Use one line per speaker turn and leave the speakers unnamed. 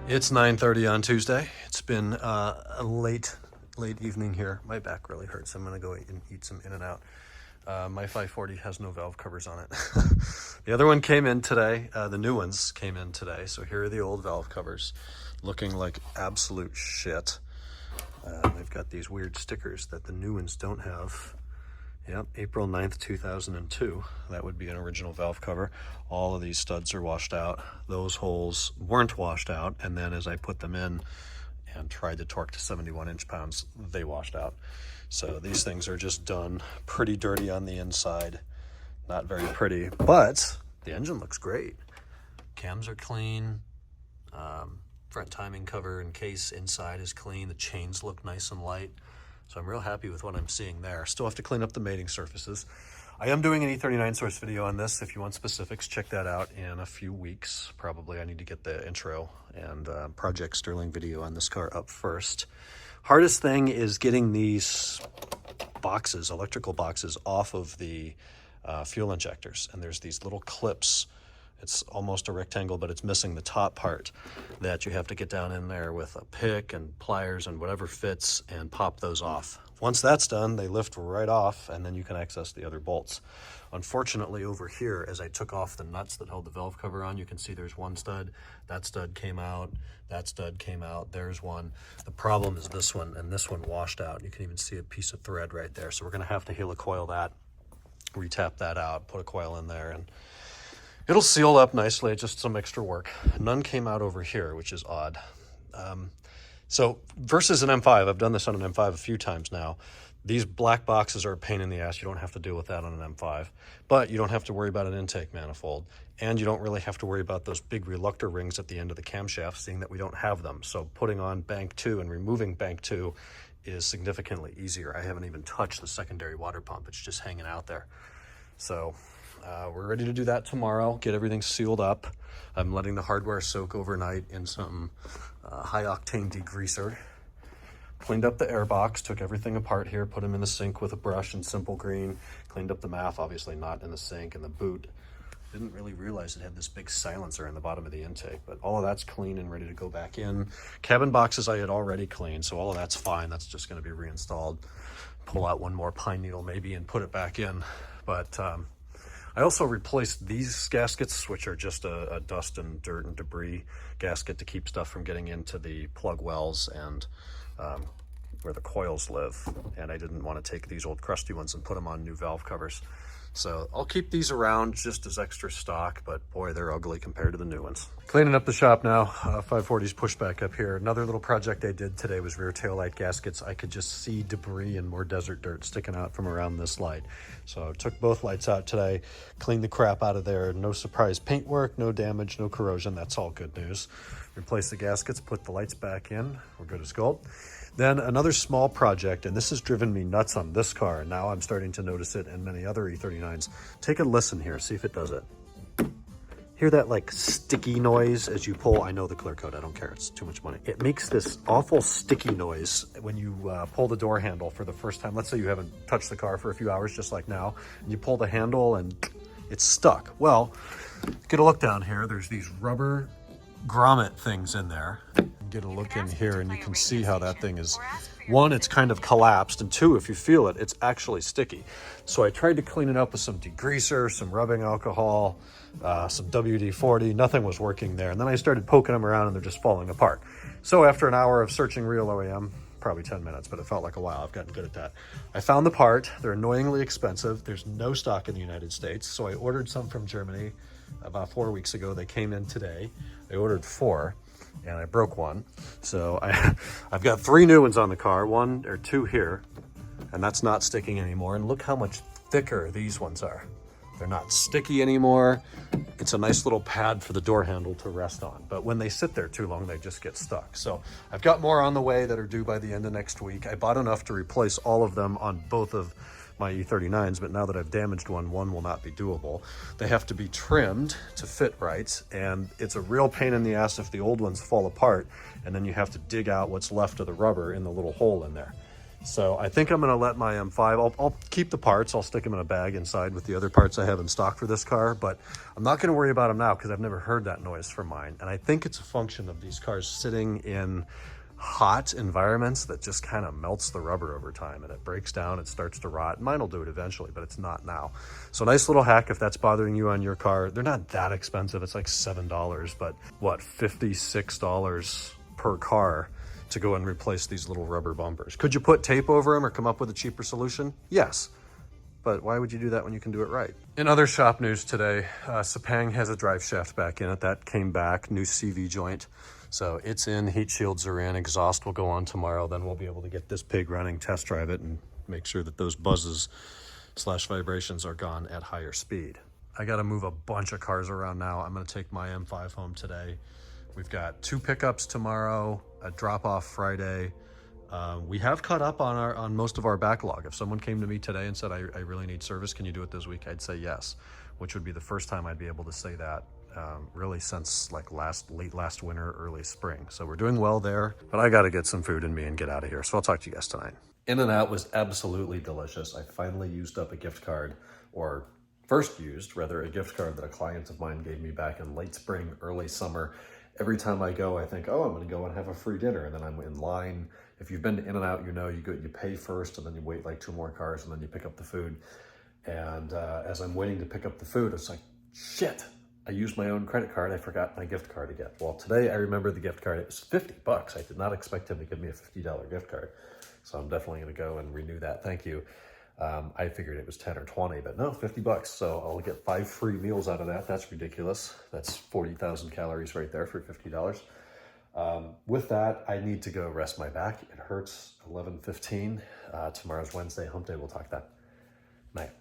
It's 9:30 on Tuesday. It's been a late evening here. My back really hurts. I'm gonna go and eat some In-N-Out. My 540 has no valve covers on it. The other one came in today. The new ones came in today. So here are the old valve covers, looking like absolute shit. They've got these weird stickers that the new ones don't have. Yep, April 9th, 2002. That would be an original valve cover. All of these studs are washed out. Those holes weren't washed out, and then as I put them in and tried to torque to 71 inch-pounds, they washed out. So these things are just done pretty dirty on the inside. Not very pretty, but the engine looks great. Cams are clean. Front timing cover and case inside is clean. The chains look nice and light. So I'm real happy with what I'm seeing there. Still have to clean up the mating surfaces. I am doing an E39 source video on this. If you want specifics, check that out in a few weeks. Probably I need to get the intro and Project Sterling video on this car up first. Hardest thing is getting these boxes, electrical boxes, off of the fuel injectors. And there's these little clips. It's almost a rectangle, but it's missing the top part that you have to get down in there with a pick and pliers and whatever fits and pop those off. Once that's done, they lift right off and then you can access the other bolts. Unfortunately, over here, as I took off the nuts that hold the valve cover on, you can see there's one stud. That stud came out. That stud came out. There's one. The problem is this one, and this one washed out. You can even see a piece of thread right there. So we're going to have to helicoil that, retap that out, put a coil in there, and it'll seal up nicely. It's just some extra work. None came out over here, which is odd. So versus an M5, I've done this on an M5 a few times now. These black boxes are a pain in the ass. You don't have to deal with that on an M5, but you don't have to worry about an intake manifold, and you don't really have to worry about those big reluctor rings at the end of the camshaft, seeing that we don't have them. So putting on bank 2 and removing bank 2 is significantly easier. I haven't even touched the secondary water pump. It's just hanging out there. So we're ready to do that tomorrow, get everything sealed up. I'm letting the hardware soak overnight in some high-octane degreaser. Cleaned up the air box, took everything apart here, put them in the sink with a brush and simple green. Cleaned up the MAF, obviously not in the sink, and the boot. Didn't really realize it had this big silencer in the bottom of the intake, but all of that's clean and ready to go back in. Cabin boxes I had already cleaned, so all of that's fine. That's just going to be reinstalled. Pull out one more pine needle maybe and put it back in. But I also replaced these gaskets, which are just a dust and dirt and debris gasket to keep stuff from getting into the plug wells and where the coils live. And I didn't want to take these old crusty ones and put them on new valve covers. So I'll keep these around just as extra stock, but boy, they're ugly compared to the new ones. Cleaning up the shop now. 540's pushed back up here. Another little project I did today was rear tail light gaskets. I could just see debris and more desert dirt sticking out from around this light. So I took both lights out today, cleaned the crap out of there. No surprise paintwork, no damage, no corrosion. That's all good news. Replace the gaskets, put the lights back in. We're good as gold. Then another small project, and this has driven me nuts on this car, and now I'm starting to notice it in many other E39s. Take a listen here, see if it does it. Hear that like sticky noise as you pull? I know the clear coat, I don't care, it's too much money. It makes this awful sticky noise when you pull the door handle for the first time. Let's say you haven't touched the car for a few hours, just like now, and you pull the handle and it's stuck. Well, get a look down here. There's these rubber grommet things in there. Get a look in here and you can see how that thing is, one, it's kind of collapsed, and two, if you feel it, it's actually sticky. So I tried to clean it up with some degreaser, some rubbing alcohol, some WD-40. Nothing was working there. And then I started poking them around and they're just falling apart. So after an hour of searching real OEM, probably 10 minutes, but it felt like a while. I've gotten good at that. I found the part. They're annoyingly expensive. There's no stock in the United States. So I ordered some from Germany about 4 weeks ago. They came in today. I ordered 4. And I broke one. So I've got 3 new ones on the car, 1 or 2 here, and that's not sticking anymore. And look how much thicker these ones are. They're not sticky anymore. It's a nice little pad for the door handle to rest on. But when they sit there too long, they just get stuck. So I've got more on the way that are due by the end of next week. I bought enough to replace all of them on both of my E39s, but now that I've damaged one will not be doable. They have to be trimmed to fit right, and it's a real pain in the ass if the old ones fall apart, and then you have to dig out what's left of the rubber in the little hole in there. So I think I'm going to let my M5, I'll keep the parts. I'll stick them in a bag inside with the other parts I have in stock for this car, but I'm not going to worry about them now because I've never heard that noise from mine. And I think it's a function of these cars sitting in hot environments that just kind of melts the rubber over time and it breaks down, it starts to rot. Mine will do it eventually, but it's not now. So nice little hack if that's bothering you on your car. They're not that expensive. It's like $7, but what, $56 per car to go and replace these little rubber bumpers. Could you put tape over them or come up with a cheaper solution? Yes. But why would you do that when you can do it right? In other shop news today, Sepang has a drive shaft back in it. That came back, new CV joint. So it's in, heat shields are in, exhaust will go on tomorrow. Then we'll be able to get this pig running, test drive it, and make sure that those buzzes / vibrations are gone at higher speed. I gotta move a bunch of cars around now. I'm gonna take my M5 home today. We've got 2 pickups tomorrow, a drop-off Friday. We have caught up on most of our backlog. If someone came to me today and said, I really need service, can you do it this week? I'd say yes, which would be the first time I'd be able to say that really since like late last winter, early spring. So we're doing well there, but I got to get some food in me and get out of here. So I'll talk to you guys tonight. In-N-Out was absolutely delicious. I finally used up a gift card, or first used rather, a gift card that a client of mine gave me back in late spring, early summer. Every time I go, I think, oh, I'm going to go and have a free dinner. And then I'm in line. If you've been to In-N-Out, you know, you pay first and then you wait like 2 more cars and then you pick up the food. And as I'm waiting to pick up the food, it's like, shit, I used my own credit card. I forgot my gift card again. Well, today I remember the gift card. It was $50. I did not expect him to give me a $50 gift card. So I'm definitely going to go and renew that. Thank you. I figured it was 10 or 20, but no, $50. So I'll get 5 free meals out of that. That's ridiculous. That's 40,000 calories right there for $50. With that, I need to go rest my back. It hurts. 11:15. Tomorrow's Wednesday, hump day. We'll talk then. Night.